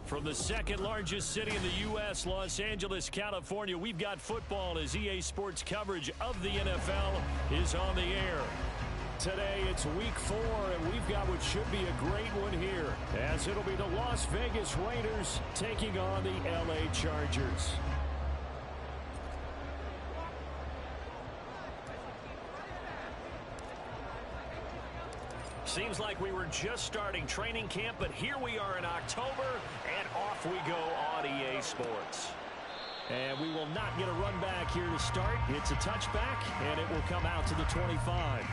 From the second largest city in the U.S., Los Angeles, California, we've got football as EA Sports coverage of the NFL is on the air. Today, it's week 4, and we've got what should be a great one here, as it'll be the Las Vegas Raiders taking on the L.A. Chargers. Seems like we were just starting training camp, but here we are in October, and off we go on EA Sports. And we will not get a run back here to start. It's a touchback, and it will come out to the 25.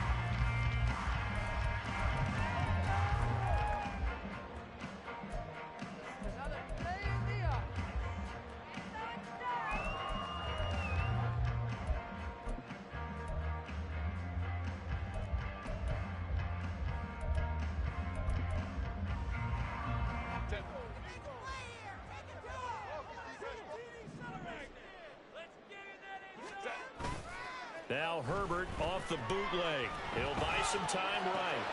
Now Herbert off the bootleg. He'll buy some time right.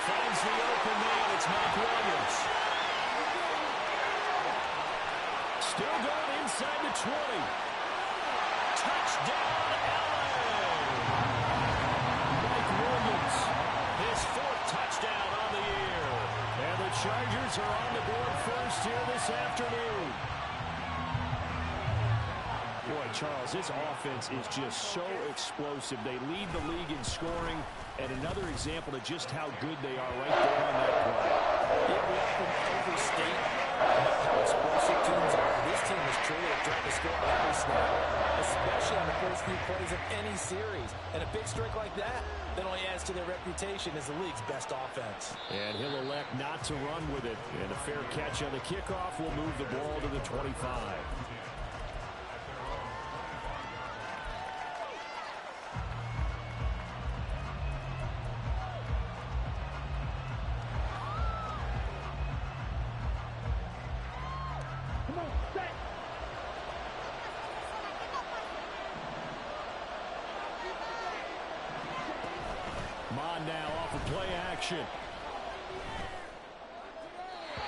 Finds the open man. It's Mike Williams. Still going inside the 20. Touchdown, LA! Mike Williams, his 4th touchdown on the year. And the Chargers are on the board first here this afternoon. Boy, Charles, this offense is just so explosive. They lead the league in scoring, and another example of just how good they are right there on that play. Yeah, we often overstate how explosive teams are. This team is truly trying to score on every snap, especially on the first few plays of any series. And a big streak like that only adds to their reputation as the league's best offense. And he'll elect not to run with it. And a fair catch on the kickoff will move the ball to the 25. Now off of play action.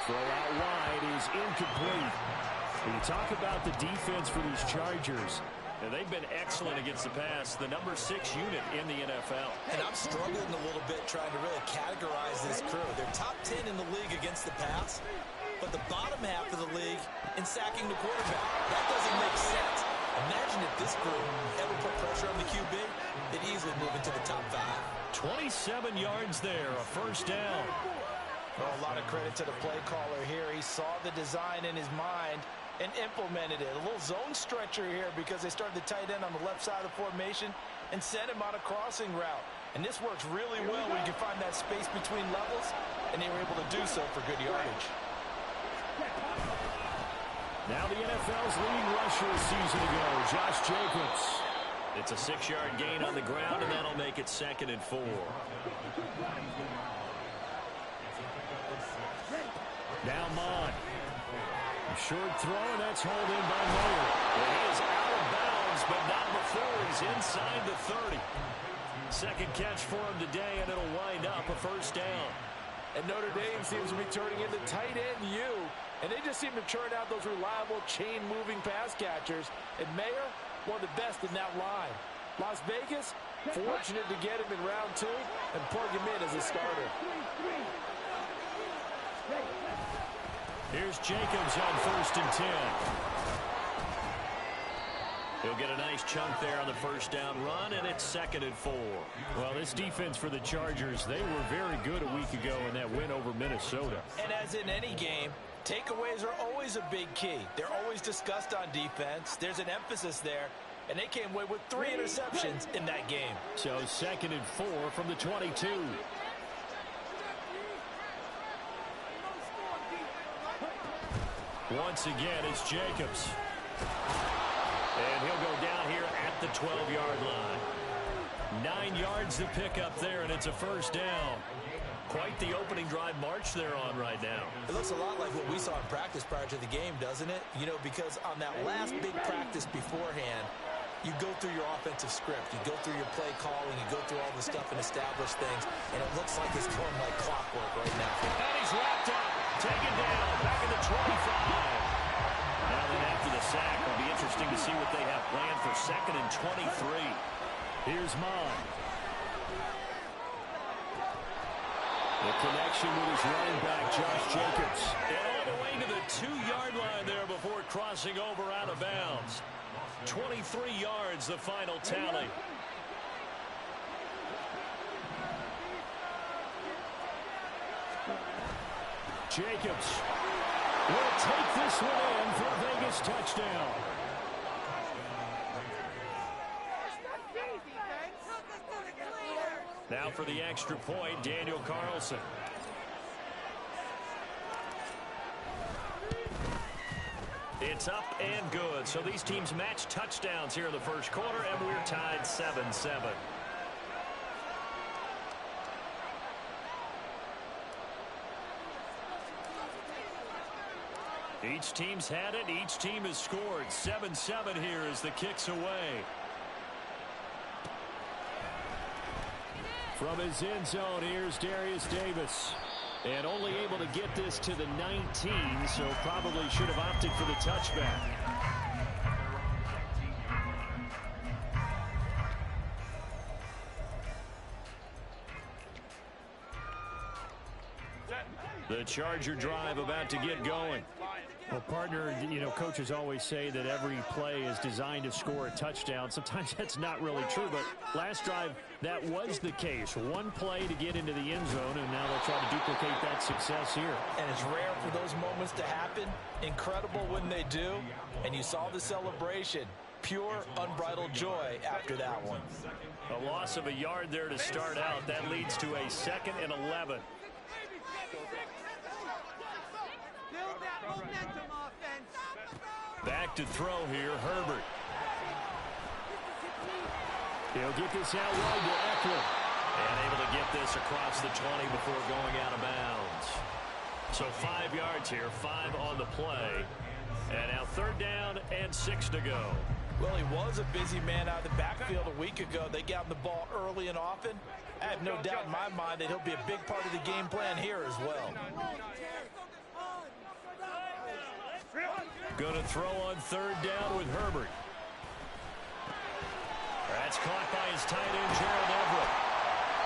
Throw out wide is incomplete. When you talk about the defense for these Chargers, they've been excellent against the pass, the number 6 unit in the NFL. And I'm struggling a little bit trying to really categorize this crew. They're top 10 in the league against the pass, but the bottom half of the league in sacking the quarterback. That doesn't make sense. Imagine if this group ever put pressure on the QB, they'd easily move into the top 5. 27 yards there, a first down. Well, a lot of credit to the play caller here. He saw the design in his mind and implemented it. A little zone stretcher here because they started the tight end on the left side of the formation and sent him on a crossing route. And this works really well when you can find that space between levels, and they were able to do so for good yardage. Now the NFL's leading rusher a season ago, Josh Jacobs. It's a 6-yard gain on the ground, and that'll make it 2nd and 4. Now Mond. Short throw, and that's hauled in by Mayer. And he is out of bounds, but not before he's inside the 30. Second catch for him today, and it'll wind up a first down. And Notre Dame seems to be turning into tight end U. And they just seem to churn out those reliable chain-moving pass catchers. And Mayer, one of the best in that line. Las Vegas, fortunate to get him in round 2 and plug him in as a starter. Here's Jacobs on 1st and 10. He'll get a nice chunk there on the first down run, and it's 2nd and 4. Well, this defense for the Chargers, they were very good a week ago in that win over Minnesota. And as in any game, takeaways are always a big key. They're always discussed on defense. There's an emphasis there, and they came away with 3 interceptions in that game. So 2nd and 4 from the 22. Once again, it's Jacobs. And he'll go down here at the 12-yard line. 9 yards to pick up there, and it's a first down. Quite the opening drive march they're on right now. It looks a lot like what we saw in practice prior to the game, doesn't it? You know, because on that last big practice beforehand, you go through your offensive script. You go through your play calling. You go through all the stuff and establish things. And it looks like it's going like clockwork right now. And he's wrapped up. taken down. Back at the 25. Now then after the sack, it'll be interesting to see what they have planned for 2nd and 23. Here's Mon. The connection with his running back, Josh Jacobs. And all the way to the 2-yard line there before crossing over out of bounds. 23 yards, the final tally. Jacobs will take this one in for a Vegas touchdown. Now for the extra point, Daniel Carlson. It's up and good. So these teams match touchdowns here in the first quarter, and we're tied 7-7. Each team's had it. Each team has scored. 7-7 here as the kick's away. From his end zone, here's Darius Davis. And only able to get this to the 19, so probably should have opted for the touchback. The Charger drive about to get going. Well, partner, you know, coaches always say that every play is designed to score a touchdown. Sometimes that's not really true, but last drive, that was the case. One play to get into the end zone, and now they'll try to duplicate that success here. And it's rare for those moments to happen. Incredible when they do. And you saw the celebration. Pure, unbridled joy after that one. A loss of a yard there to start out. That leads to a 2nd and 11. Back to throw here, Herbert. He'll get this out wide to Eckler. And able to get this across the 20 before going out of bounds. So 5 yards here, 5 on the play. And now 3rd down and 6 to go. Well, he was a busy man out of the backfield a week ago. They got him the ball early and often. I have no doubt in my mind that he'll be a big part of the game plan here as well. Going to throw on 3rd down with Herbert. That's caught by his tight end, Gerald Everett.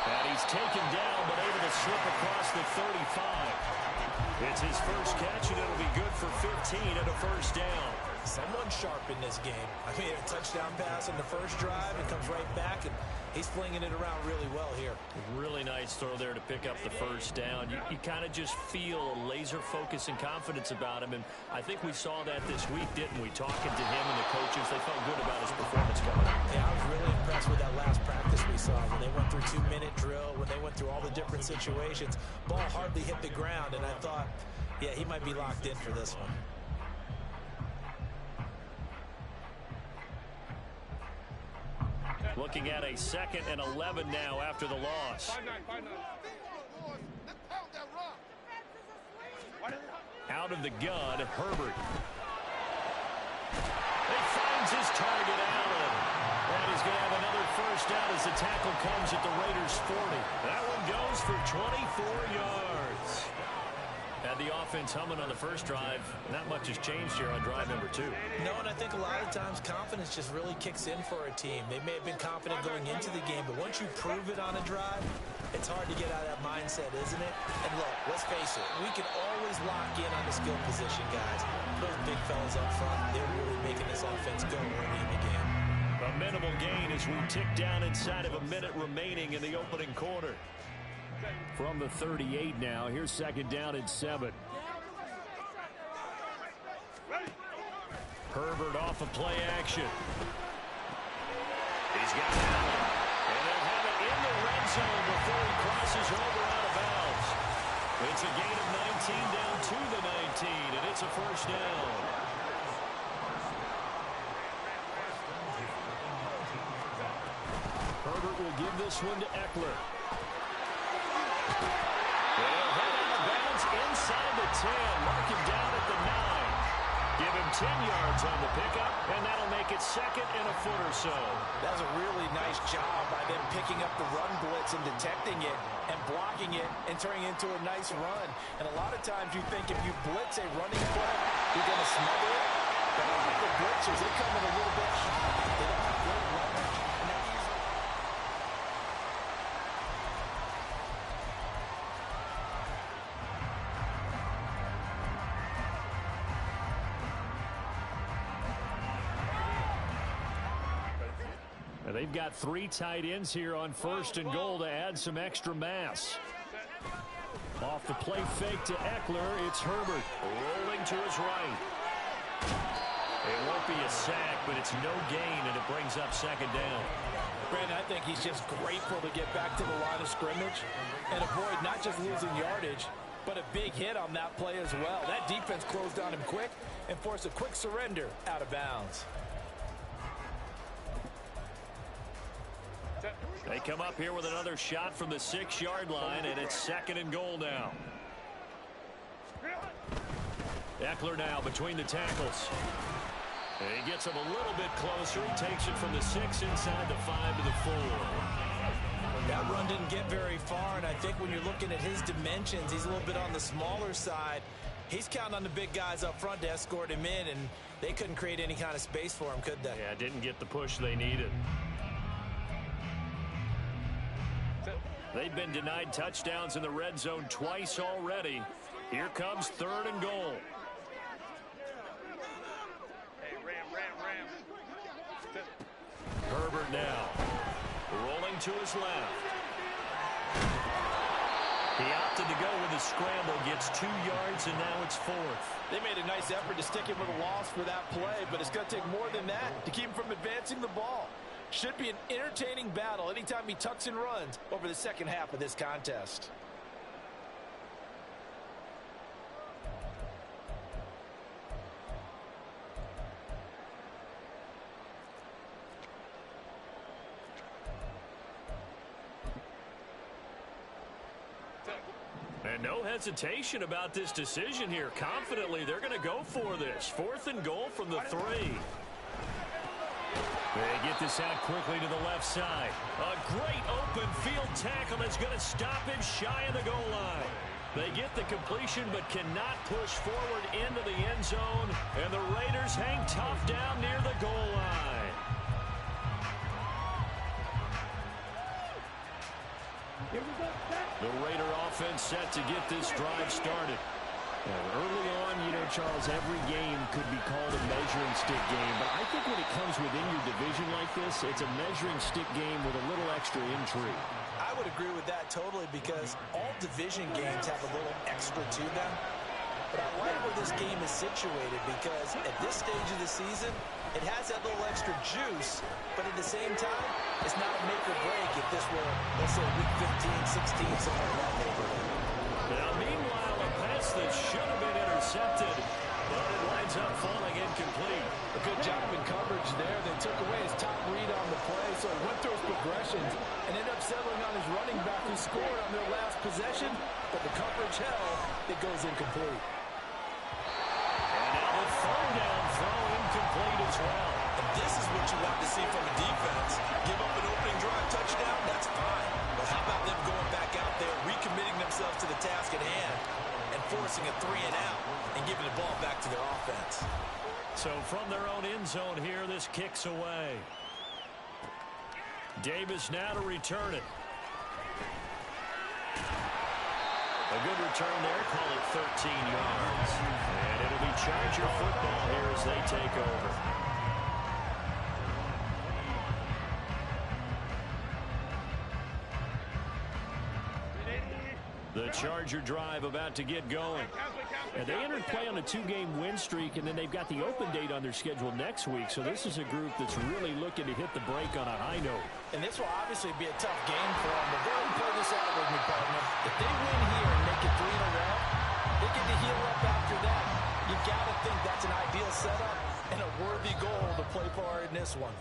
And he's taken down, but able to slip across the 35. It's his first catch, and it'll be good for 15 and a 1st down. Someone sharp in this game. I mean, a touchdown pass on the first drive and comes right back, and he's flinging it around really well here. Really nice throw there to pick up the 1st down. You kind of just feel a laser focus and confidence about him, and I think we saw that this week, didn't we? Talking to him and the coaches, they felt good about his performance coming up. Yeah, I was really impressed with that last practice we saw when they went through 2-minute drill, when they went through all the different situations. Ball hardly hit the ground, and I thought, yeah, he might be locked in for this one. Looking at a 2nd and 11 now after the loss. Out of the gun, Herbert. He finds his target, Allen. And he's going to have another 1st down as the tackle comes at the Raiders' 40. That one goes for 24 yards. Had the offense humming on the first drive. Not much has changed here on drive number 2. No, and I think a lot of times confidence just really kicks in for a team. They may have been confident going into the game, but once you prove it on a drive, it's hard to get out of that mindset, isn't it? And look, let's face it, we can always lock in on the skill position, guys. Those big fellas up front, they're really making this offense go early in the game. A minimal gain as we tick down inside of a minute remaining in the opening quarter. From the 38 now, here's 2nd down and 7. Herbert off of play action. He's got Allen. And they'll have it in the red zone before he crosses over out of bounds. It's a gain of 19 down to the 19, and it's a 1st down. Herbert will give this one to Eckler. They'll head out of bounds inside the 10. Mark him down at the 9. Give him 10 yards on the pickup, and that'll make it 2nd and a foot or so. That was a really nice job by them picking up the run blitz and detecting it and blocking it and turning it into a nice run. And a lot of times you think if you blitz a running play, you're going to smother it. But a lot of the blitzers, they come in a little bit hot. They don't have great leverage. And that usually... They've got 3 tight ends here on 1st and goal to add some extra mass. Off the play fake to Eckler, it's Herbert rolling to his right. It won't be a sack, but it's no gain, and it brings up 2nd down. Brandon, I think he's just grateful to get back to the line of scrimmage and avoid not just losing yardage, but a big hit on that play as well. That defense closed on him quick and forced a quick surrender out of bounds. They come up here with another shot from the 6-yard line, and it's 2nd and goal now. Eckler now between the tackles. He gets him a little bit closer. He takes it from the 6 inside the 5 to the 4. That run didn't get very far, and I think when you're looking at his dimensions, he's a little bit on the smaller side. He's counting on the big guys up front to escort him in, and they couldn't create any kind of space for him, could they? Yeah, didn't get the push they needed. They've been denied touchdowns in the red zone twice already. Here comes 3rd and goal. Hey, Ram. Herbert now. Rolling to his left. He opted to go with a scramble, gets 2 yards, and now it's 4th. They made a nice effort to stick him with a loss for that play, but it's going to take more than that to keep him from advancing the ball. Should be an entertaining battle anytime he tucks and runs over the second half of this contest. And no hesitation about this decision here. Confidently, they're going to go for this. 4th and goal from the 3. They get this out quickly to the left side. A great open field tackle that's going to stop him shy of the goal line. They get the completion but cannot push forward into the end zone. And the Raiders hang tough down near the goal line. The Raider offense set to get this drive started. Early on, Charles, every game could be called a measuring stick game, but I think when it comes within your division like this, it's a measuring stick game with a little extra intrigue. I would agree with that totally because all division games have a little extra to them. But I like where this game is situated because at this stage of the season, it has that little extra juice, but at the same time, it's not a make or break if this were, let's say, week 15, 16, something like that neighborhood. Now, meanwhile, a pass that should have been intercepted, but it winds up falling incomplete. A good job in coverage there. They took away his top read on the play, so he went through his progressions and ended up settling on his running back who scored on their last possession, but the coverage held. It goes incomplete. And now the 3rd down throw incomplete as well. And this is what you want to see from a defense. Give up an opening drive touchdown, that's fine. But how about them going back out there, recommitting themselves to the task at hand, and forcing a 3 and out, and giving the ball back to their offense. So from their own end zone here, this kicks away. Davis now to return it. A good return there, call it 13 yards. And it'll be Charger football here as they take over. The Charger drive about to get going. And they entered play on a 2-game win streak, and then they've got the open date on their schedule next week. So this is a group that's really looking to hit the break on a high note. And this will obviously be a tough game for them. But go ahead and play this out with me, partner. If they win here and make it 3 in a row, they get to heal up after that. You got to think that's an ideal setup and a worthy goal to play for in this one.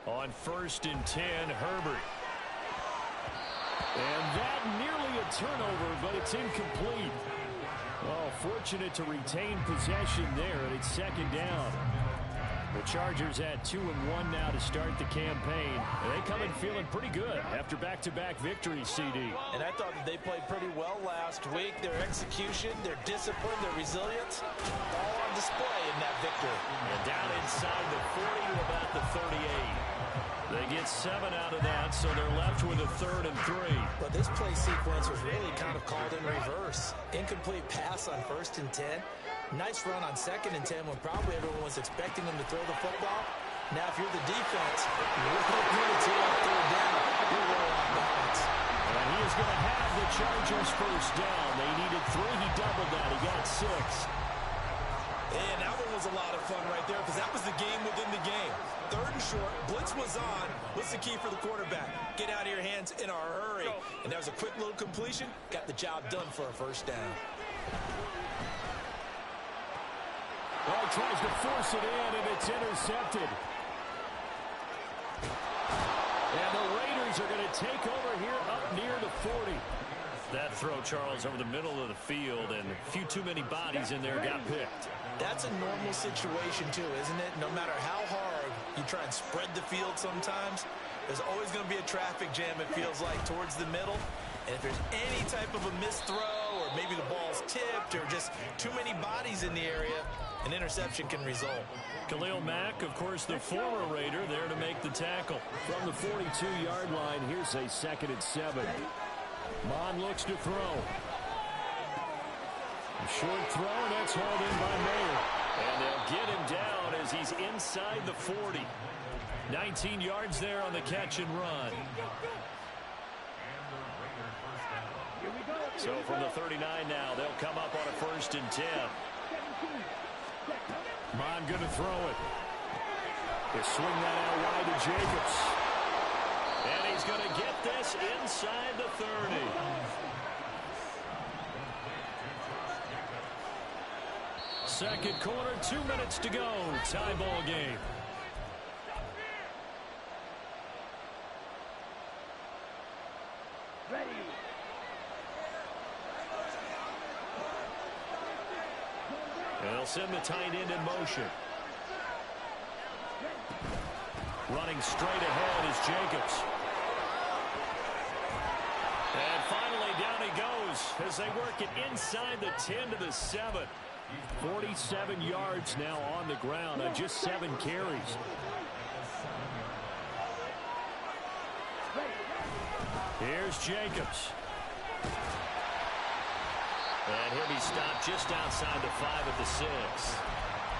On 1st and 10, Herbert. And that nearly a turnover, but it's incomplete. Oh, fortunate to retain possession there, and it's 2nd down. The Chargers at 2-1 now to start the campaign. And they come in feeling pretty good after back-to-back victories, CD. And I thought that they played pretty well last week. Their execution, their discipline, their resilience, all on display in that victory. And down inside the 40 to about the 38. They get 7 out of that, so they're left with a 3rd and 3. But this play sequence was really kind of called in reverse. Incomplete pass on 1st and 10. Nice run on 2nd and 10 when probably everyone was expecting him to throw the football. Now, if you're the defense, you're units here on 3rd down. You're really off balance. And he is going to have the Chargers first down. They needed 3. He doubled that. He got 6. And that one was a lot of fun right there because that was the game within the game. 3rd and short, blitz was on. What's the key for the quarterback? Get out of your hands in a hurry. And that was a quick little completion. Got the job done for a first down. Oh, tries to force it in, and it's intercepted. And the Raiders are going to take over here up near the 40. That throw, Charles, over the middle of the field, and a few too many bodies in there got picked. That's a normal situation, too, isn't it? No matter how hard you try and spread the field sometimes, there's always going to be a traffic jam, it feels like, towards the middle. And if there's any type of a missed throw, or maybe the ball's tipped, or just too many bodies in the area, an interception can result. Khalil Mack, of course, the former Raider, there to make the tackle. From the 42-yard line, here's a 2nd and 7. Mon looks to throw. A short throw, and that's hauled in by Mayer. And they'll get him down as he's inside the 40. 19 yards there on the catch and run. So from the 39 now, they'll come up on a 1st and 10. Mon going to throw it. They swing that out wide to Jacobs. And he's going to get this inside the 30. Second quarter, 2 minutes to go. Tie ball game. Ready. They'll send the tight end in motion. Running straight ahead is Jacobs. And finally down he goes as they work it inside the 10 to the 7. 47 yards now on the ground on just 7 carries. Here's Jacobs. And he'll be stopped just outside the 5 at the 6.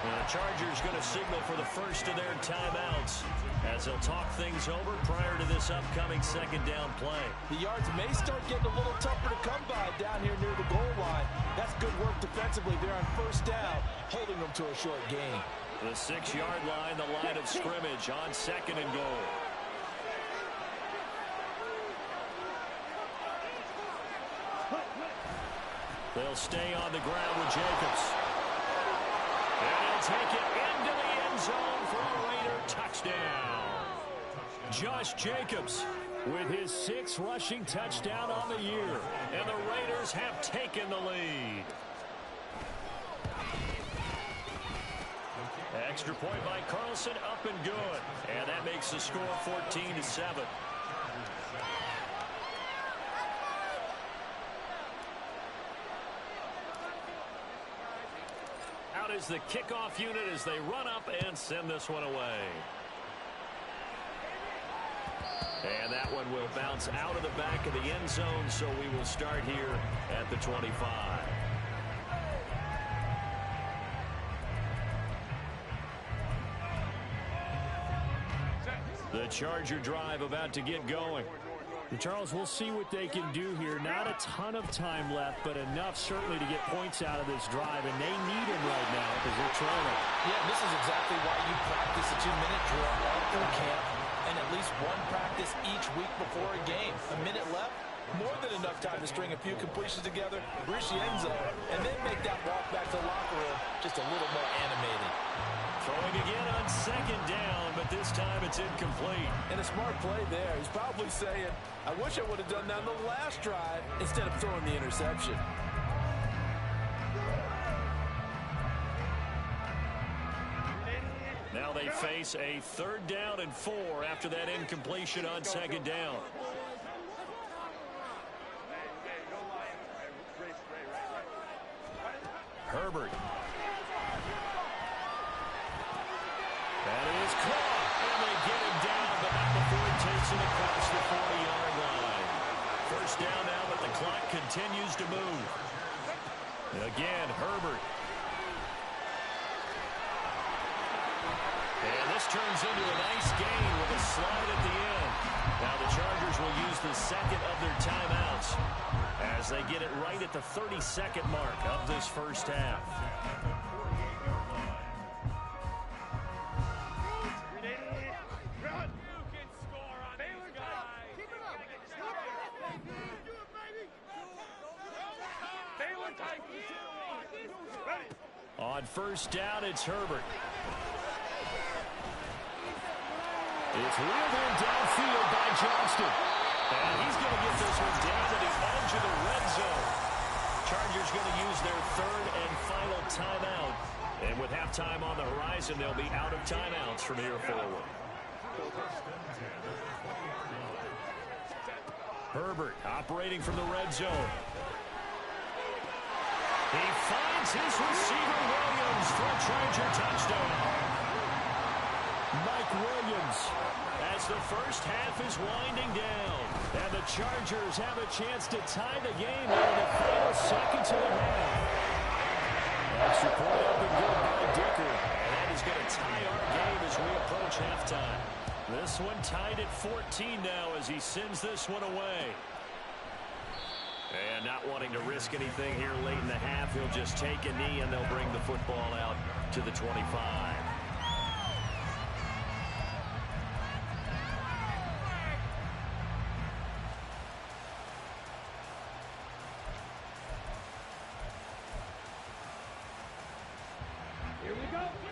And the Chargers going to signal for the first of their timeouts as they'll talk things over prior to this upcoming 2nd down play. The yards may start getting a little tougher to come by down here near the goal line. That's good work defensively there on 1st down, holding them to a short gain. The 6-yard line, the line of scrimmage on 2nd and goal. They'll stay on the ground with Jacobs. And he'll take it into the end zone for a Raider touchdown. Josh Jacobs with his 6th rushing touchdown on the year. And the Raiders have taken the lead. Extra point by Carlson, up and good. And that makes the score 14-7. Out is the kickoff unit as they run up and send this one away. And that one will bounce out of the back of the end zone, so we will start here at the 25. The Charger drive about to get going. And Charles, we'll see what they can do here. Not a ton of time left, but enough certainly to get points out of this drive, and they need them right now because they're trailing. Yeah, this is exactly why you practice a 2-minute drill all through camp and at least one practice each week before a game. A minute left, more than enough time to string a few completions together, reach the end zone, and then make that walk back to the locker room just a little more animated. Throwing again on 2nd down, but this time it's incomplete. And a smart play there. He's probably saying, I wish I would have done that on the last drive instead of throwing the interception. Now they face a 3rd down and 4 after that incompletion on 2nd down. Herbert. That is caught. And they get him down, but not before he takes him across the 40-yard line. 1st down now, but the clock continues to move. Again, Herbert. And this turns into a nice gain with a slide at the end. Now the Chargers will use the 2nd of their timeouts as they get it right at the 32nd mark of this 1st half. On 1st down, it's Herbert. It's wheeled in downfield by Johnston. And he's going to get this one down to the edge of the red zone. Chargers going to use their 3rd and final timeout. And with halftime on the horizon, they'll be out of timeouts from here forward. Herbert operating from the red zone. He finds his receiver, Williams, for a Charger touchdown. Mike Williams, as the 1st half is winding down. And the Chargers have a chance to tie the game here in the final seconds of the half. Extra point up and good by Dicker. And that is going to tie our game as we approach halftime. This one tied at 14 now as he sends this one away. And not wanting to risk anything here late in the half, he'll just take a knee and they'll bring the football out to the 25.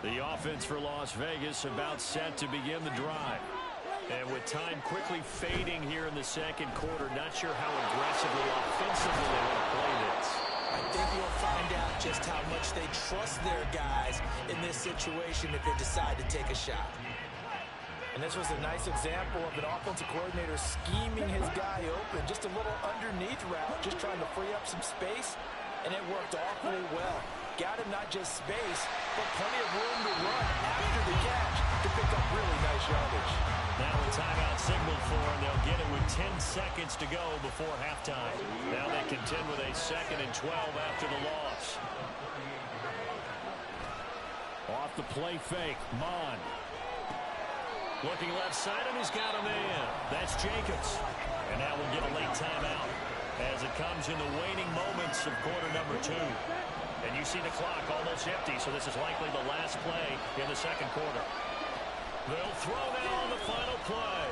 The offense for Las Vegas about set to begin the drive. And with time quickly fading here in the 2nd quarter, not sure how aggressively, offensively they want to play this. I think we'll find out just how much they trust their guys in this situation if they decide to take a shot. And this was a nice example of an offensive coordinator scheming his guy open. Just a little underneath route, just trying to free up some space, and it worked awfully well. Got him not just space, but plenty of room to run after the catch to pick up really nice yardage. Now a timeout signaled for, and they'll get it with 10 seconds to go before halftime. Now they contend with a 2nd and 12 after the loss. Off the play fake, Mon. Looking left side, and he's got a man. That's Jacobs. And now we'll get a late timeout as it comes in the waning moments of quarter number 2. And you see the clock almost empty, so this is likely the last play in the 2nd quarter. They'll throw now on the final play.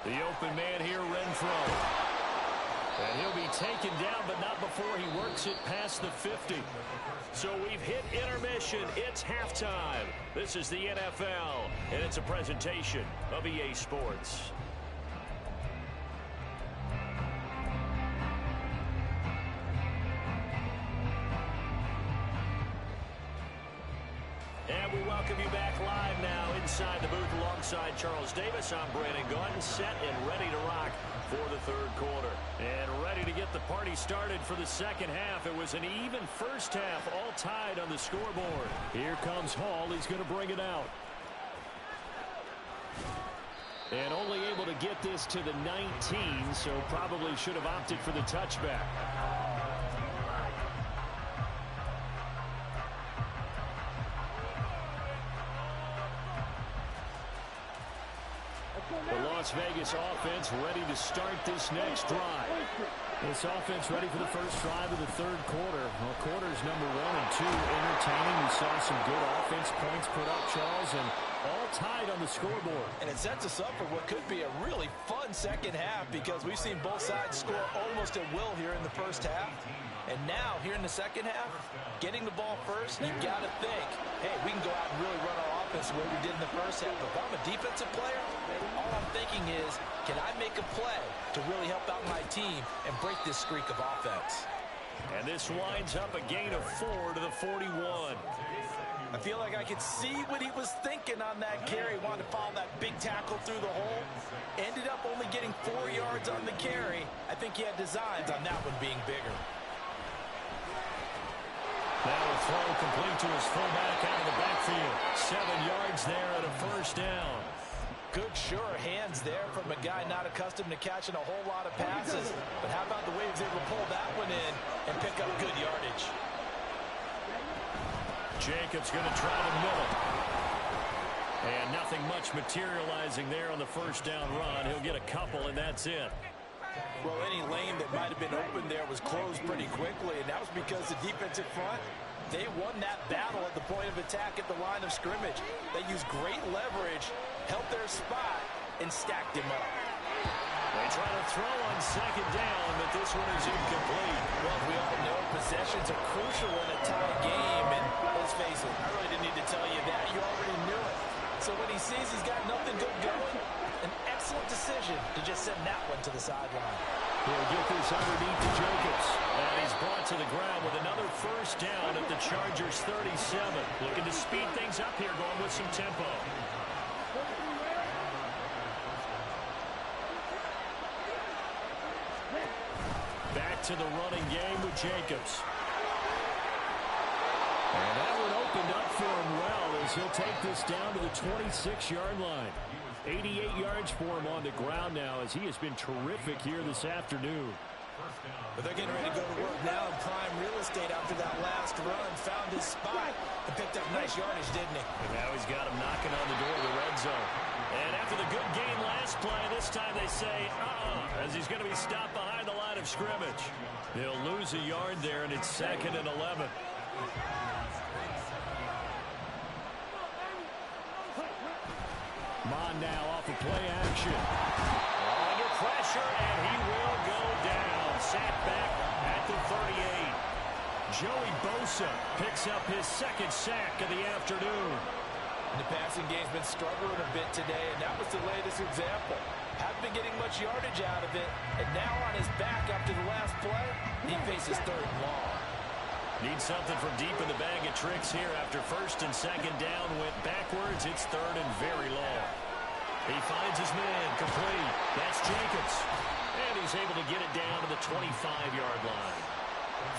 The open man here, Renfro. And he'll be taken down, but not before he works it past the 50. So we've hit intermission. It's halftime. This is the NFL, and it's a presentation of EA Sports. And we welcome you back live now inside the booth alongside Charles Davis. I'm Brandon Gaudin, set and ready to rock for the 3rd quarter. And ready to get the party started for the 2nd half. It was an even 1st half, all tied on the scoreboard. Here comes Hall. He's going to bring it out. And only able to get this to the 19, so probably should have opted for the touchback. The Las Vegas offense ready to start this next drive. This offense ready for the first drive of the 3rd quarter. Well, quarters number 1 and 2 entertaining. We saw some good offense points put up, Charles, and all tied on the scoreboard. And it sets us up for what could be a really fun 2nd half because we've seen both sides score almost at will here in the 1st half. And now, here in the 2nd half, getting the ball first, you got to think, hey, we can go out and really run our offense the way we did in the 1st half. But if I'm a defensive player, all I'm thinking is, can I make a play to really help out my team and break this streak of offense? And this winds up a gain of 4 to the 41. I feel like I could see what he was thinking on that carry. Wanted to follow that big tackle through the hole. Ended up only getting 4 yards on the carry. I think he had designs on that one being bigger. Now a throw complete to his fullback out of the backfield. 7 yards there and a first down. Good, sure hands there from a guy not accustomed to catching a whole lot of passes. But how about the way he was able to pull that one in and pick up good yardage? Jacobs going to try to middle. And nothing much materializing there on the first down run. He'll get a couple, and that's it. Well, any lane that might have been open there was closed pretty quickly, and that was because the defensive front, they won that battle at the point of attack at the line of scrimmage. They used great leverage, held their spot, and stacked him up. They try to throw on second down, but this one is incomplete. Well, we all know possessions are crucial in a tie game, and let's face it, I really didn't need to tell you that. You already knew it. So when he sees he's got nothing good going, an excellent decision to just send that one to the sideline. He'll get this underneath to Jacobs. And he's brought to the ground with another first down at the Chargers 37. Looking to speed things up here, going with some tempo. Back to the running game with Jacobs. And that one opened up for him well as he'll take this down to the 26-yard line. 88 yards for him on the ground now as he has been terrific here this afternoon. But they're getting ready to go to work now in prime real estate after that last run. Found his spot and picked up nice yardage, didn't he? And now he's got him knocking on the door of the red zone. And after the good gain last play, this time they say, as he's going to be stopped behind the line of scrimmage. They'll lose a yard there, and it's 2nd and 11. Mon now off of play action. Under pressure, and he will go down. Sacked back at the 38. Joey Bosa picks up his 2nd sack of the afternoon. The passing game's been struggling a bit today, and that was the latest example. Haven't been getting much yardage out of it, and now on his back after the last play, he faces 3rd and long. Needs something from deep in the bag of tricks here after 1st and 2nd down went backwards. It's 3rd and very long. He finds his man complete. That's Jacobs. And he's able to get it down to the 25-yard line.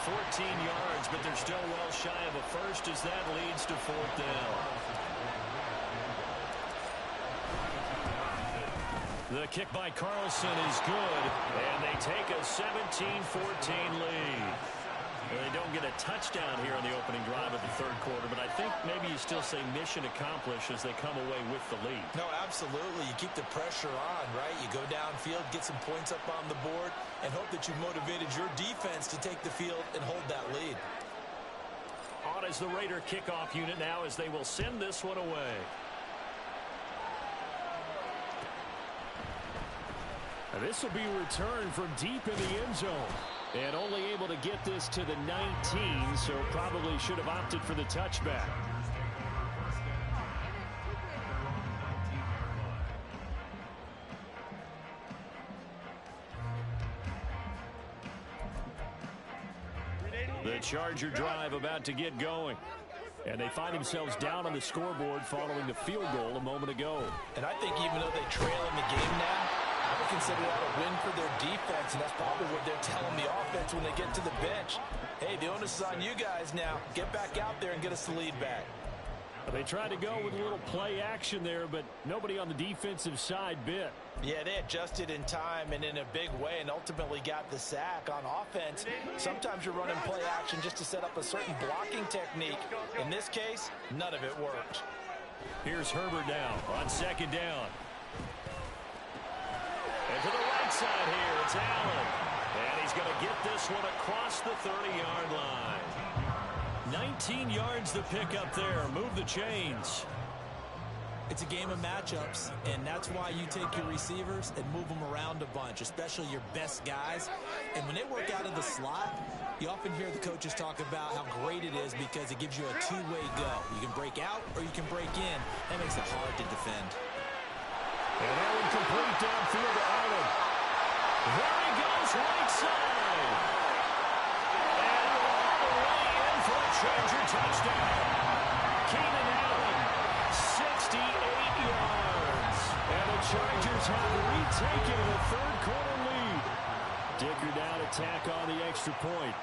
14 yards, but they're still well shy of a first as that leads to 4th down. The kick by Carlson is good, and they take a 17-14 lead. They don't get a touchdown here on the opening drive of the 3rd quarter, but I think maybe you still say mission accomplished as they come away with the lead. No, absolutely. You keep the pressure on, right? You go downfield, get some points up on the board, and hope that you've motivated your defense to take the field and hold that lead. On is the Raider kickoff unit now as they will send this one away. And this will be returned from deep in the end zone. And only able to get this to the 19, so probably should have opted for the touchback. The Charger drive about to get going. And they find themselves down on the scoreboard following the field goal a moment ago. And I think even though they trail in the game now, I would consider that a win for their defense, and that's probably what they're telling the offense when they get to the bench. Hey, the onus is on you guys now. Get back out there and get us the lead back. They tried to go with a little play action there, but nobody on the defensive side bit. Yeah, they adjusted in time and in a big way and ultimately got the sack. On offense, sometimes you're running play action just to set up a certain blocking technique. In this case, none of it worked. Here's Herbert now on 2nd down. And to the right side here, it's Allen. And he's going to get this one across the 30-yard line. 19 yards to pick up there. Move the chains. It's a game of matchups, and that's why you take your receivers and move them around a bunch, especially your best guys. And when they work out of the slot, you often hear the coaches talk about how great it is because it gives you a two-way go. You can break out or you can break in. That makes it hard to defend. And that one complete downfield to Allen. There he goes, right side. And all the way in for a Charger touchdown. Keenan Allen, 68 yards. And the Chargers have retaken the third quarter lead. Dicker now to tack on the extra point.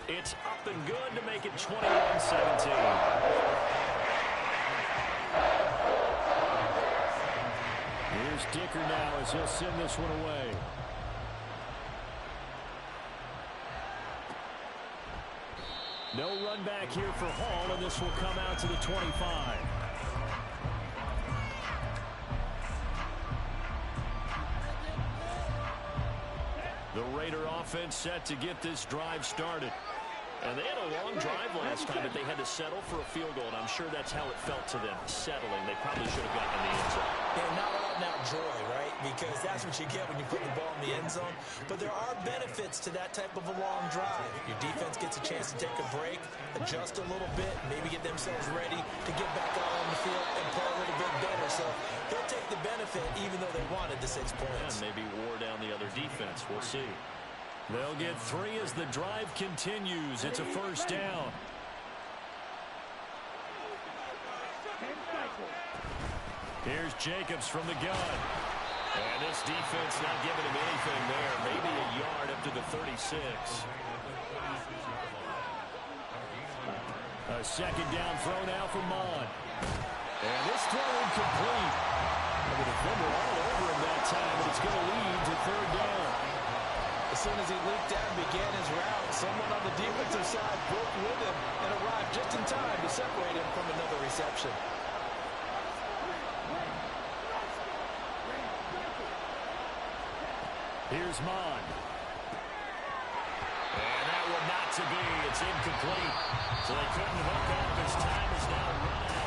It's up and good to make it 21-17. Here's Dicker now as he'll send this one away. No run back here for Hall, and this will come out to the 25. The Raider offense set to get this drive started. And they had a long drive last time, but they had to settle for a field goal, and I'm sure that's how it felt to them, settling. They probably should have gotten in the end zone. Yeah, not out and out joy, right? Because that's what you get when you put the ball in the end zone. But there are benefits to that type of a long drive. Your defense gets a chance to take a break, adjust a little bit, maybe get themselves ready to get back out on the field and play a little bit better. So they'll take the benefit even though they wanted the 6 points. And maybe wore down the other defense. We'll see. They'll get 3 as the drive continues. It's a first down. Here's Jacobs from the gun. And this defense not giving him anything there. Maybe a yard up to the 36. A second down throw now for Mon. And this throw incomplete. And the defender all over him that time, but it's going to lead to third down. As soon as he leaped out and began his route, someone on the defensive side broke with him and arrived just in time to separate him from another reception. Here's Mon. And that one not to be. It's incomplete. So they couldn't hook up. His time is now run out.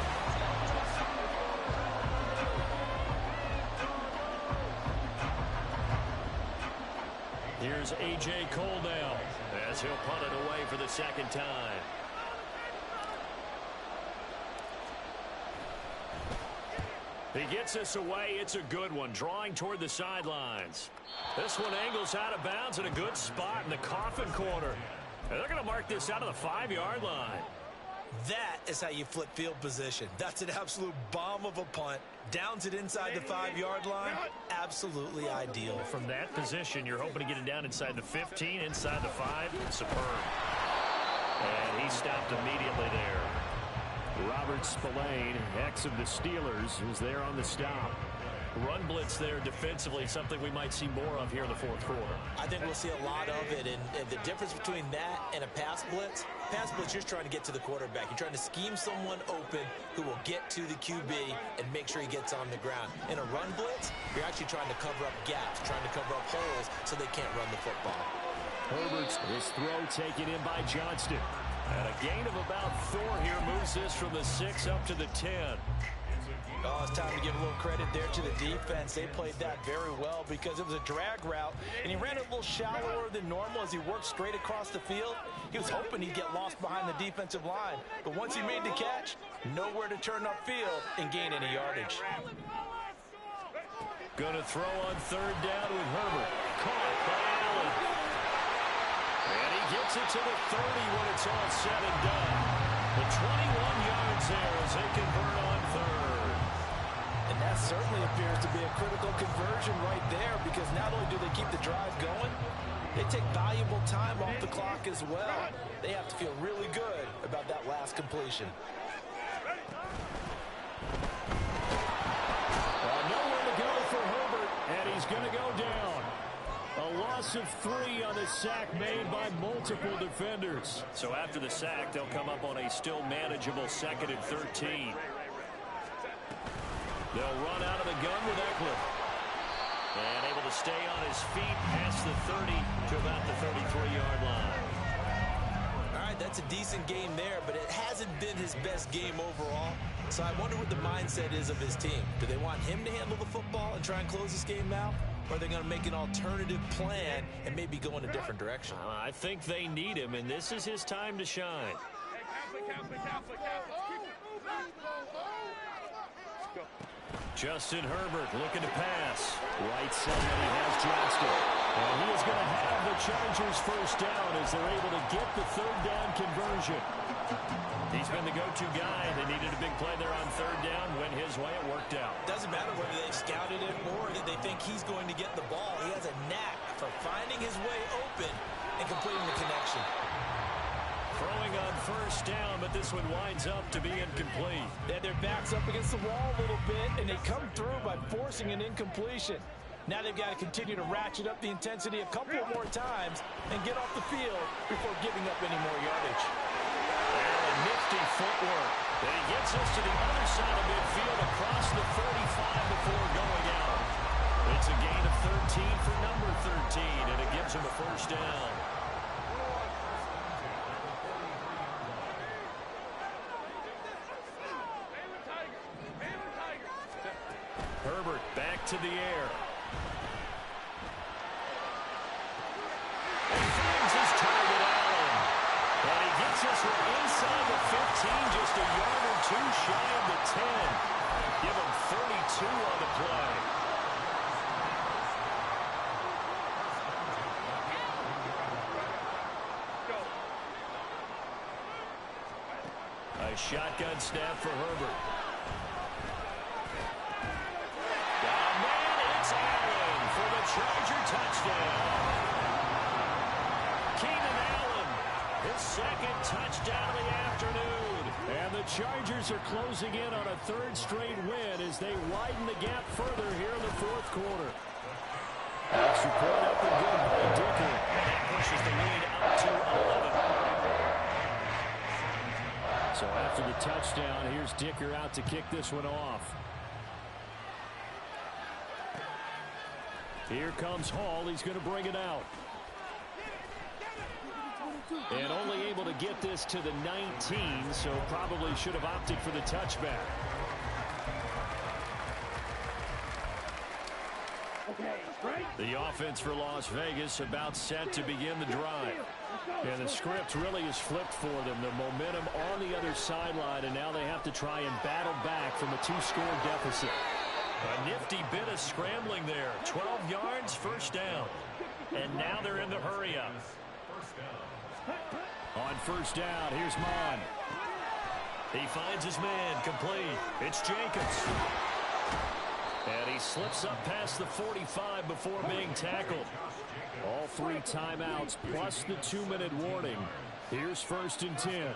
Here's A.J. Cole now as he'll punt it away for the second time. He gets us away. It's a good one, drawing toward the sidelines. This one angles out of bounds in a good spot in the coffin corner. And they're going to mark this out of the 5-yard line. That is how you flip field position. That's an absolute bomb of a punt. Downs it inside the 5-yard line. Absolutely ideal. From that position, you're hoping to get it down inside the 15, inside the 5. Superb. And he stopped immediately there. Robert Spillane, ex of the Steelers, is there on the stop. Run blitz there defensively, something we might see more of here in the fourth quarter. I think we'll see a lot of it, and the difference between that and a pass blitz, you're trying to get to the quarterback. You're trying to scheme someone open who will get to the QB and make sure he gets on the ground. In a run blitz, you're actually trying to cover up gaps, trying to cover up holes so they can't run the football. Herbert's his throw taken in by Johnston. And a gain of about 4 here moves this from the 6 up to the 10. Oh, it's time to give a little credit there to the defense. They played that very well because it was a drag route, and he ran it a little shallower than normal as he worked straight across the field. He was hoping he'd get lost behind the defensive line, but once he made the catch, nowhere to turn upfield and gain any yardage. Gonna throw on third down with Herbert. Caught by Allen. And he gets it to the 30 when it's all said and done. The 21 yards there as they convert on third. And that certainly appears to be a critical conversion right there because not only do they keep the drive going, they take valuable time off the clock as well. They have to feel really good about that last completion. Nowhere to go for Herbert, and he's going to go down. A loss of 3 on the sack made by multiple defenders. So after the sack, they'll come up on a still manageable 2nd and 13. They'll run out of the gun with Eckler. And able to stay on his feet past the 30 to about the 33-yard line. All right, that's a decent game there, but it hasn't been his best game overall. So I wonder what the mindset is of his team. Do they want him to handle the football and try and close this game out? Or are they going to make an alternative plan and maybe go in a different direction? I think they need him, and this is his time to shine. Justin Herbert looking to pass. Right side, he has Johnston. And he is going to have the Chargers first down as they're able to get the third down conversion. He's been the go-to guy. They needed a big play there on third down. Went his way. It worked out. Doesn't matter whether they've scouted it or that they think he's going to get the ball. He has a knack for finding his way open and completing the connection. Throwing on first down, but this one winds up to be incomplete. They had their backs up against the wall a little bit, and they come through by forcing an incompletion. Now they've got to continue to ratchet up the intensity a couple more times and get off the field before giving up any more yardage. And nifty footwork. And he gets us to the other side of midfield across the 45 before going out. It's a gain of 13 for number 13, and it gives him a first down. Herbert back to the air. And finds his target, Allen. And he gets us inside the 15, just a yard or two shy of the 10. Give him 42 on the play. A shotgun snap for Herbert. Charger touchdown. Keenan Allen, his second touchdown of the afternoon. And the Chargers are closing in on a third straight win as they widen the gap further here in the fourth quarter. Extra point up and good by Dicker. And that pushes the lead up to 11. So after the touchdown, here's Dicker out to kick this one off. Here comes Hall. He's going to bring it out. And only able to get this to the 19, so probably should have opted for the touchback. The offense for Las Vegas about set to begin the drive. And the script really is flipped for them. The momentum on the other sideline, and now they have to try and battle back from a 2-score deficit. A nifty bit of scrambling there. 12 yards, first down. And now they're in the hurry-up. On first down, here's Mon. He finds his man, complete. It's Jacobs. And he slips up past the 45 before being tackled. All 3 timeouts plus the 2-minute warning. Here's first and 10.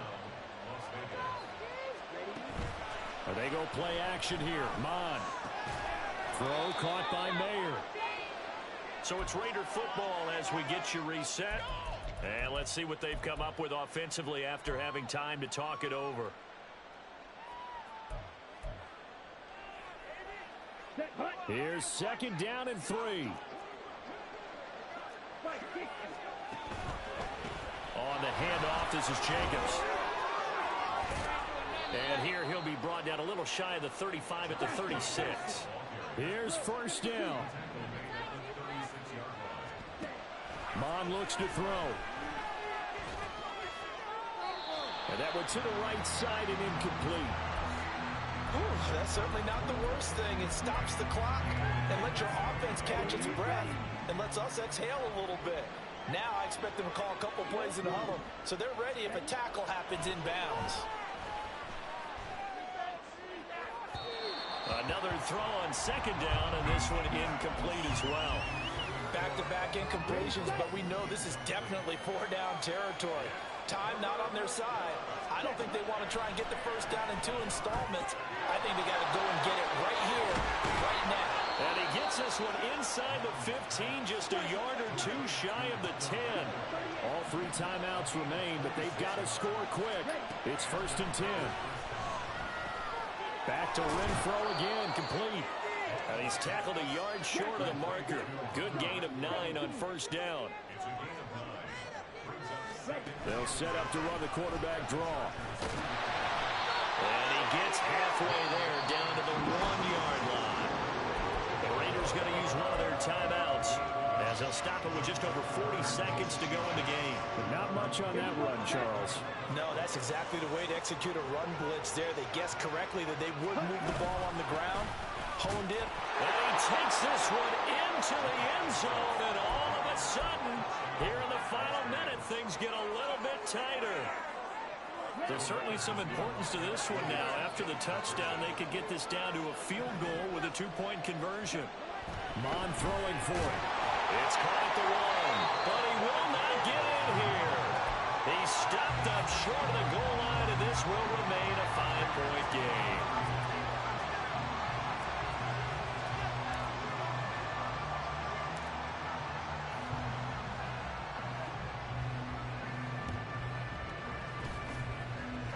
They go play action here. Mon. Throw caught by Mayer. So it's Raider football as we get you reset. And let's see what they've come up with offensively after having time to talk it over. Here's second down and 3. On the handoff, this is Jacobs. And here he'll be brought down a little shy of the 35 at the 36. Here's first down. Mon looks to throw. And that one to the right side and incomplete. Ooh, that's certainly not the worst thing. It stops the clock and lets your offense catch its breath and lets us exhale a little bit. Now I expect them to call a couple plays in the huddle so they're ready if a tackle happens inbounds. Another throw on second down, and this one incomplete as well. Back-to-back incompletions, but we know this is definitely 4-down territory. Time not on their side. I don't think they want to try and get the first down in 2 installments. I think they got to go and get it right here, right now. And he gets this one inside the 15, just a yard or 2 shy of the 10. All 3 timeouts remain, but they've got to score quick. It's first and 10. Back to Renfro again, complete. And he's tackled a yard short of the marker. Good gain of 9 on first down. They'll set up to run the quarterback draw. And he gets halfway there, down to the 1-yard line. The Raiders going to use one of their timeouts as they'll stop it with just over 40 seconds to go in the game. But not much on that run, Charles. No, that's exactly the way to execute a run blitz there. They guessed correctly that they would move the ball on the ground. honed in. And he takes this one into the end zone, and all of a sudden, here in the final minute, things get a little bit tighter. There's certainly some importance to this one now. After the touchdown, they could get this down to a field goal with a two-point conversion. Mon throwing for it. It's caught at the one, but he will not get in here. He stopped up short of the goal line, and this will remain a 5-point game.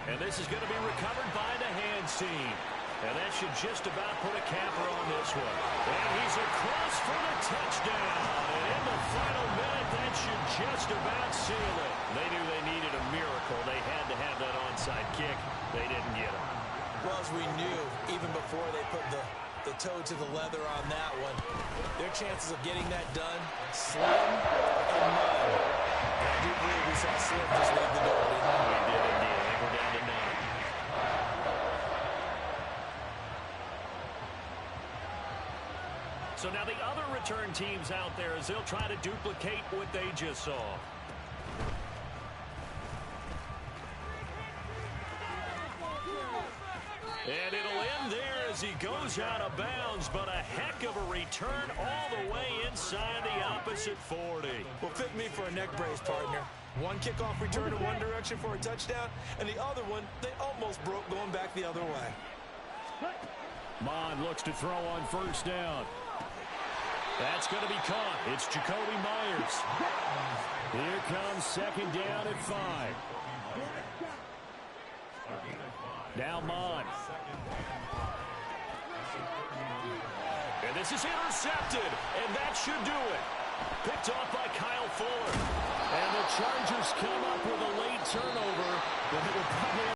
And this is going to be recovered by the hands team. And that should just about put a capper on this one. And he's across for the touchdown. And in the final minute, that should just about seal it. They knew they needed a miracle. They had to have that onside kick. They didn't get it. Well, as we knew, even before they put the toe to the leather on that one, their chances of getting that done, slim and none. And I do believe we saw Slim just leave the door, didn't we? We did indeed. I think we're down to 9. So now the other return teams out there as they'll try to duplicate what they just saw. And it'll end there as he goes out of bounds, but a heck of a return all the way inside the opposite 40. Well, fit me for a neck brace, partner. One kickoff return in one direction for a touchdown, and the other one, they almost broke going back the other way. Mon looks to throw on first down. That's going to be caught. It's Jacoby Myers. Here comes second down at 5. Now Mon. And this is intercepted, and that should do it. Picked off by Kyle Fuller. And the Chargers come up with a late turnover that will probably